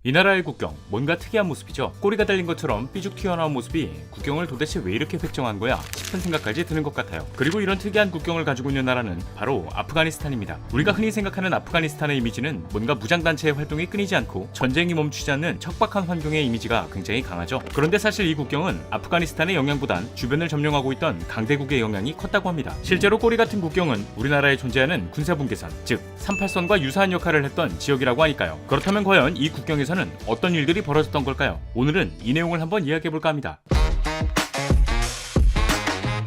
이 나라의 국경, 뭔가 특이한 모습이죠. 꼬리가 달린 것처럼 삐죽 튀어나온 모습이 국경을 도대체 왜 이렇게 획정한 거야 싶은 생각까지 드는 것 같아요. 그리고 이런 특이한 국경을 가지고 있는 나라는 바로 아프가니스탄입니다. 우리가 흔히 생각하는 아프가니스탄의 이미지는 뭔가 무장단체의 활동이 끊이지 않고 전쟁이 멈추지 않는 척박한 환경의 이미지가 굉장히 강하죠. 그런데 사실 이 국경은 아프가니스탄의 영향보단 주변을 점령하고 있던 강대국의 영향이 컸다고 합니다. 실제로 꼬리 같은 국경은 우리나라에 존재하는 군사분계선, 즉 38선과 유사한 역할을 했던 지역이라고 하니까요. 그렇다면 과연 이 국경에서는 어떤 일들이 벌어졌던 걸까요? 오늘은 이 내용을 한번 이야기해볼까 합니다.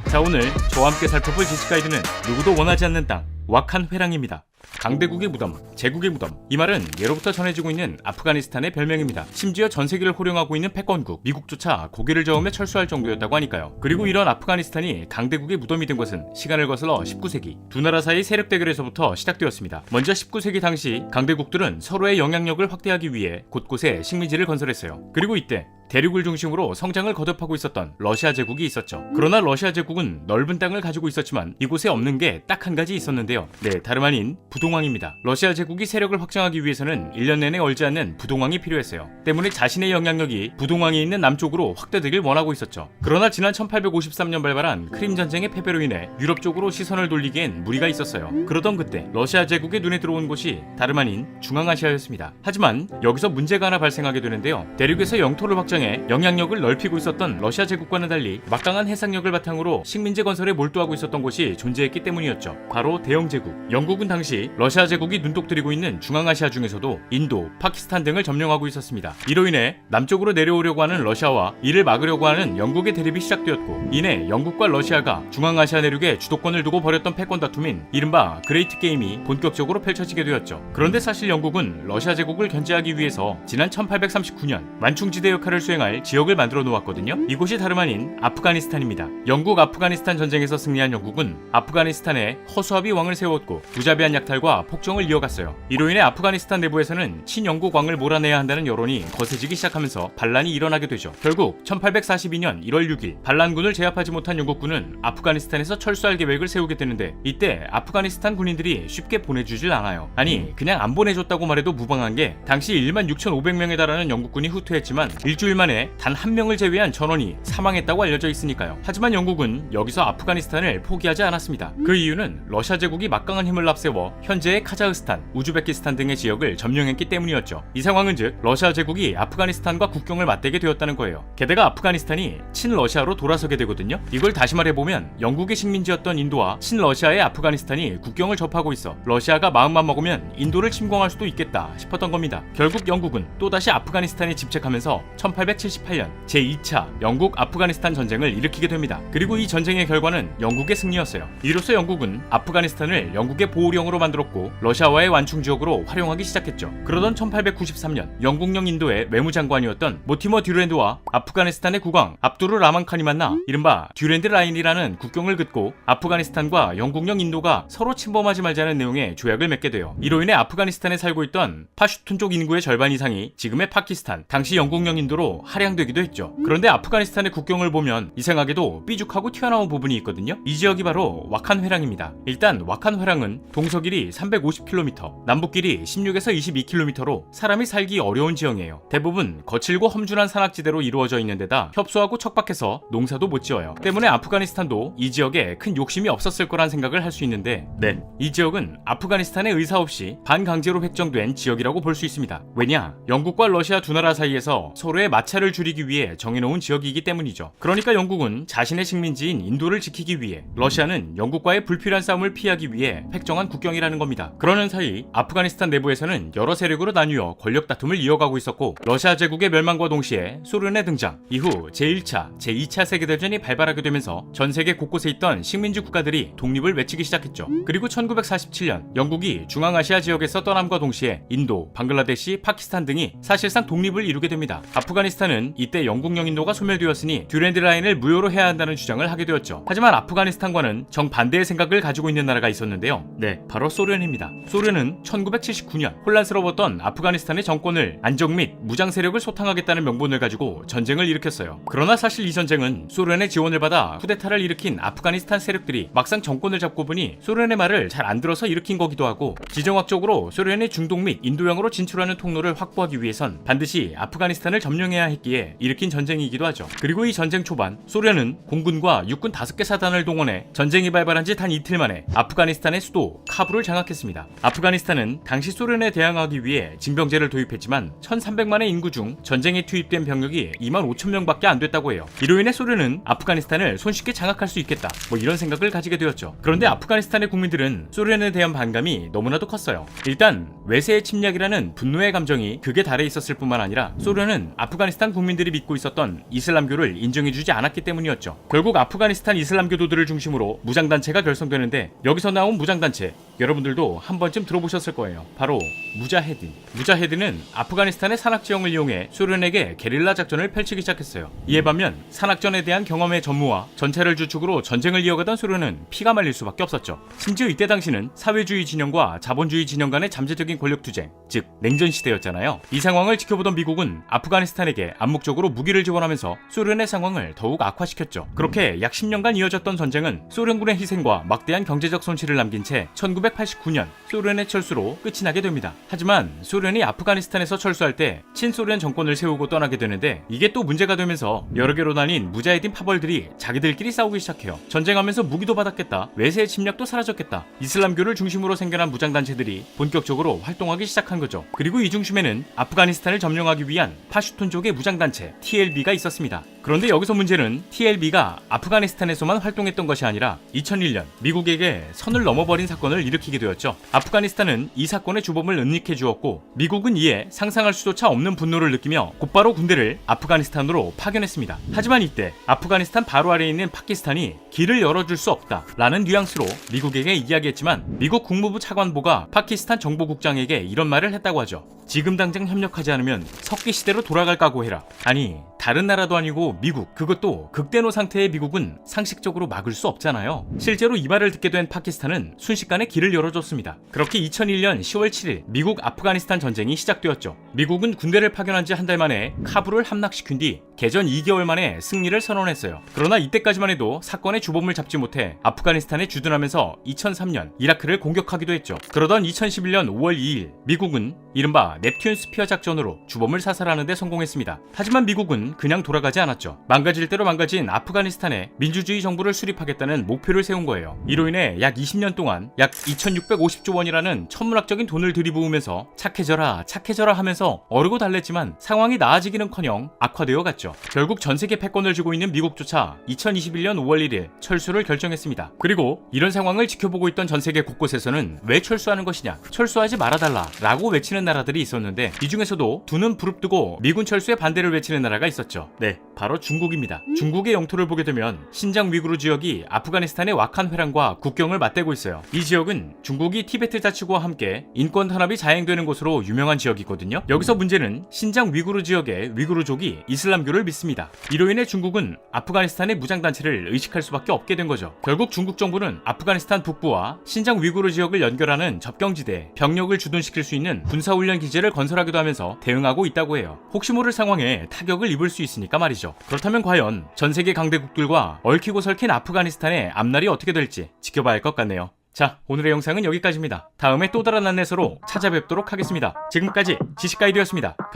자, 오늘 저와 함께 살펴볼 지식 가이드는 누구도 원하지 않는 땅, 왁한 회랑입니다. 강대국의 무덤, 제국의 무덤. 이 말은 예로부터 전해지고 있는 아프가니스탄의 별명입니다. 심지어 전 세계를 호령하고 있는 패권국 미국조차 고개를 저으며 철수할 정도였다고 하니까요. 그리고 이런 아프가니스탄이 강대국의 무덤이 된 것은 시간을 거슬러 19세기 두 나라 사이 세력 대결에서부터 시작되었습니다. 먼저 19세기 당시 강대국들은 서로의 영향력을 확대하기 위해 곳곳에 식민지를 건설했어요. 그리고 이때 대륙을 중심으로 성장을 거듭하고 있었던 러시아 제국이 있었죠. 그러나 러시아 제국은 넓은 땅을 가지고 있었지만 이곳에 없는 게 딱 한 가지 있었는데요. 네, 다름 아닌 부동왕입니다. 러시아 제국이 세력을 확장하기 위해서는 1년 내내 얼지 않는 부동왕이 필요했어요. 때문에 자신의 영향력이 부동왕이 있는 남쪽으로 확대되길 원하고 있었죠. 그러나 지난 1853년 발발한 크림 전쟁의 패배로 인해 유럽 쪽으로 시선을 돌리기엔 무리가 있었어요. 그러던 그때 러시아 제국의 눈에 들어온 곳이 다름 아닌 중앙아시아였습니다. 하지만 여기서 문제가 하나 발생하게 되는데요. 대륙에서 영토를 확장해 영향력을 넓히고 있었던 러시아 제국과는 달리 막강한 해상력을 바탕으로 식민지 건설에 몰두하고 있었던 곳이 존재했기 때문이었죠. 바로 대영 제국. 영국은 당시 러시아 제국이 눈독 들이고 있는 중앙아시아 중에서도 인도, 파키스탄 등을 점령하고 있었습니다. 이로 인해 남쪽으로 내려오려고 하는 러시아와 이를 막으려고 하는 영국의 대립이 시작되었고, 이내 영국과 러시아가 중앙아시아 내륙에 주도권을 두고 벌였던 패권 다툼인 이른바 그레이트 게임이 본격적으로 펼쳐지게 되었죠. 그런데 사실 영국은 러시아 제국을 견제하기 위해서 지난 1839년 만충지대 역할을 수행할 지역을 만들어 놓았거든요. 이곳이 다름 아닌 아프가니스탄입니다. 영국 아프가니스탄 전쟁에서 승리한 영국은 아프가니스탄에 허수아비 왕을 세웠고 무자비한 약탈과 폭정을 이어갔어요. 이로 인해 아프가니스탄 내부에서는 친영국 왕을 몰아내야 한다는 여론이 거세지기 시작하면서 반란이 일어나게 되죠. 결국 1842년 1월 6일 반란군을 제압하지 못한 영국군은 아프가니스탄에서 철수할 계획을 세우게 되는데, 이때 아프가니스탄 군인들이 쉽게 보내주질 않아요. 아니, 그냥 안 보내줬다고 말해도 무방한 게 당시 16,500명에 달하는 영국군이 후퇴했지만 일주일 만에 단 한 명을 제외한 전원이 사망했다고 알려져 있으니까요. 하지만 영국은 여기서 아프가니스탄을 포기하지 않았습니다. 그 이유는 러시아 제국이 막강한 힘을 앞세워 현재의 카자흐스탄, 우즈베키스탄 등의 지역을 점령했기 때문이었죠. 이 상황은 즉 러시아 제국이 아프가니스탄과 국경을 맞대게 되었다는 거예요. 게다가 아프가니스탄이 친러시아로 돌아서게 되거든요. 이걸 다시 말해보면 영국의 식민지였던 인도와 친러시아의 아프가니스탄이 국경을 접하고 있어 러시아가 마음만 먹으면 인도를 침공할 수도 있겠다 싶었던 겁니다. 결국 영국은 또다시 아프가니스탄에 집착하면서 1878년 제2차 영국 아프가니스탄 전쟁을 일으키게 됩니다. 그리고 이 전쟁의 결과는 영국의 승리였어요. 이로써 영국은 아프가니스탄을 영국의 보호령으로 만들었고 러시아와의 완충 지역으로 활용하기 시작했죠. 그러던 1893년 영국령 인도의 외무장관이었던 모티머 듀랜드와 아프가니스탄의 국왕 압두르 라만 칸이 만나 이른바 듀랜드 라인이라는 국경을 긋고 아프가니스탄과 영국령 인도가 서로 침범하지 말자는 내용의 조약을 맺게 돼요. 이로 인해 아프가니스탄에 살고 있던 파슈툰족 인구의 절반 이상이 지금의 파키스탄, 당시 영국령 인도로 할양되기도 했죠. 그런데 아프가니스탄의 국경을 보면 이상하게도 삐죽하고 튀어나온 부분이 있거든요. 이 지역이 바로 왁한 회랑입니다. 일단 왁한 회랑은 동서길이 350km, 남북길이 16에서 22km로 사람이 살기 어려운 지형이에요. 대부분 거칠고 험준한 산악지대로 이루어져 있는 데다 협소하고 척박해서 농사도 못 지어요. 때문에 아프가니스탄도 이 지역에 큰 욕심이 없었을 거란 생각을 할 수 있는데, 네, 이 지역은 아프가니스탄의 의사 없이 반강제로 획정된 지역이라고 볼 수 있습니다. 왜냐? 영국과 러시아 두 나라 사이에서 서로의 마찰을 줄이기 위해 정해놓은 지역이기 때문이죠. 그러니까 영국은 자신의 식민지인 인도를 지키기 위해, 러시아는 영국과의 불필요한 싸움을 피하기 위해 획정한 국경이라는 겁니다. 그러는 사이 아프가니스탄 내부에서는 여러 세력으로 나뉘어 권력 다툼을 이어가고 있었고, 러시아 제국의 멸망과 동시에 소련의 등장, 이후 제1차, 제2차 세계대전이 발발하게 되면서 전 세계 곳곳에 있던 식민지 국가들이 독립을 외치기 시작했죠. 그리고 1947년 영국이 중앙아시아 지역에서 떠남과 동시에 인도, 방글라데시, 파키스탄 등이 사실상 독립을 이루게 됩니다. 아프가니스탄은 이때 영국령 인도가 소멸되었으니 듀랜드 라인을 무효로 해야 한다는 주장을 하게 되었죠. 하지만 아프가니스탄과는 정반대의 생각을 가지고 있는 나라가 있었는데요. 네, 바로 소련입니다. 소련은 1979년 혼란스러웠던 아프가니스탄의 정권을 안정 및 무장 세력을 소탕하겠다는 명분을 가지고 전쟁을 일으켰어요. 그러나 사실 이 전쟁은 소련의 지원을 받아 쿠데타를 일으킨 아프가니스탄 세력들이 막상 정권을 잡고 보니 소련의 말을 잘 안 들어서 일으킨 거기도 하고, 지정학적으로 소련의 중동 및 인도양으로 진출하는 통로를 확보하기 위해선 반드시 아프가니스탄을 점령해야 했기에 일으킨 전쟁이기도 하죠. 그리고 이 전쟁 초반 소련은 공군과 육군 5개 사단을 동원해 전쟁이 발발한 지 단 이틀 만에 아프가니스탄의 수도 카불을 장악했습니다. 아프가니스탄은 당시 소련에 대항하기 위해 징병제를 도입했지만 1300만의 인구 중 전쟁에 투입된 병력이 2만 5천 명밖에 안 됐다고 해요. 이로 인해 소련은 아프가니스탄을 손쉽게 장악할 수 있겠다, 이런 생각을 가지게 되었죠. 그런데 아프가니스탄의 국민들은 소련에 대한 반감이 너무나도 컸어요. 일단 외세의 침략이라는 분노의 감정이 극에 달해 있었을 뿐만 아니라 소련은 아프가니스탄 국민들이 믿고 있었던 이슬람교를 인정해주지 않았기 때문이었죠. 결국 아프가니스탄 이슬람교도들을 중심으로 무장단체가 결성되는데, 여기서 나온 무장단체 여러분들도 한 번쯤 들어보셨을 거예요. 바로 무자헤딘. 무자헤딘은 아프가니스탄의 산악지형을 이용해 소련에게 게릴라 작전을 펼치기 시작했어요. 이에 반면 산악전에 대한 경험의 전무와 전차를 주축으로 전쟁을 이어가던 소련은 피가 말릴 수밖에 없었죠. 심지어 이때 당시는 사회주의 진영과 자본주의 진영 간의 잠재적인 권력 투쟁, 즉 냉전 시대였잖아요. 이 상황을 지켜보던 미국은 아프가니스탄에게 암묵적으로 무기를 지원하면서 소련의 상황을 더욱 악화시켰죠. 그렇게 약 10년간 이어졌던 전쟁은 소련군의 희생과 막대한 경제적 손실을 남긴 채 1989년 소련의 철수로 끝이 나게 됩니다. 하지만 소련이 아프가니스탄에서 철수할 때 친소련 정권을 세우고 떠나게 되는데, 이게 또 문제가 되면서 여러 개로 나뉜 무자헤딘 파벌들이 자기들끼리 싸우기 시작해요. 전쟁하면서 무기도 받았겠다, 외세의 침략도 사라졌겠다, 이슬람교를 중심으로 생겨난 무장단체들이 본격적으로 활동하기 시작한 거죠. 그리고 이 중심에는 아프가니스탄을 점령하기 위한 파슈툰족의 무장단체 TLB가 있었습니다. 그런데 여기서 문제는 TLB가 아프가니스탄에서만 활동했던 것이 아니라 2001년 미국에게 선을 넘어버린 사건을 일으키게 되었죠. 아프가니스탄은 이 사건의 주범을 은닉해 주었고, 미국은 이에 상상할 수조차 없는 분노를 느끼며 곧바로 군대를 아프가니스탄으로 파견했습니다. 하지만 이때 아프가니스탄 바로 아래에 있는 파키스탄이 길을 열어줄 수 없다 라는 뉘앙스로 미국에게 이야기했지만, 미국 국무부 차관보가 파키스탄 정보국장에게 이런 말을 했다고 하죠. 지금 당장 협력하지 않으면 석기 시대로 돌아갈 각오해라. 아니, 다른 나라도 아니고 미국, 그것도 극대노 상태의 미국은 상식적으로 막을 수 없잖아요. 실제로 이 말을 듣게 된 파키스탄은 순식간에 길을 열어줬습니다. 그렇게 2001년 10월 7일 미국 아프가니스탄 전쟁이 시작되었죠. 미국은 군대를 파견한 지 한 달 만에 카불을 함락시킨 뒤 개전 2개월 만에 승리를 선언했어요. 그러나 이때까지만 해도 사건의 주범을 잡지 못해 아프가니스탄에 주둔하면서 2003년 이라크를 공격하기도 했죠. 그러던 2011년 5월 2일 미국은 이른바 넵튠 스피어 작전으로 주범을 사살하는 데 성공했습니다. 하지만 미국은 그냥 돌아가지 않았죠. 망가질 대로 망가진 아프가니스탄에 민주주의 정부를 수립하겠다는 목표를 세운 거예요. 이로 인해 약 20년 동안 약 2650조 원이라는 천문학적인 돈을 들이부으면서 착해져라 착해져라 하면서 어르고 달랬지만 상황이 나아지기는커녕 악화되어 갔죠. 결국 전세계 패권을 쥐고 있는 미국조차 2021년 5월 1일 철수를 결정했습니다. 그리고 이런 상황을 지켜보고 있던 전세계 곳곳에서는 왜 철수하는 것이냐, 철수하지 말아달라 라고 외치는 나라들이 있었는데, 이 중에서도 두 눈 부릅뜨고 미군 철수에 반대를 외치는 나라가 있었죠. 네, 바로 중국입니다. 중국의 영토를 보게 되면 신장 위구르 지역이 아프가니스탄의 와칸 회랑과 국경을 맞대고 있어요. 이 지역은 중국이 티베트 자치구와 함께 인권 탄압이 자행되는 곳으로 유명한 지역이거든요. 여기서 문제는 신장 위구르 지역의 위구르족이 이슬람교를 믿습니다. 이로 인해 중국은 아프가니스탄의 무장단체를 의식할 수밖에 없게 된 거죠. 결국 중국 정부는 아프가니스탄 북부와 신장 위구르 지역을 연결하는 접경지대에 병력을 주둔시킬 수 있는 군사훈련 기지를 건설하기도 하면서 대응하고 있다고 해요. 혹시 모를 상황에 타격을 입을 수 있으니까 말이죠. 그렇다면 과연 전세계 강대국들과 얽히고 설킨 아프가니스탄의 앞날이 어떻게 될지 지켜봐야 할 것 같네요. 자, 오늘의 영상은 여기까지입니다. 다음에 또 다른 안내서로 찾아뵙도록 하겠습니다. 지금까지 지식가이드였습니다. 감사합니다.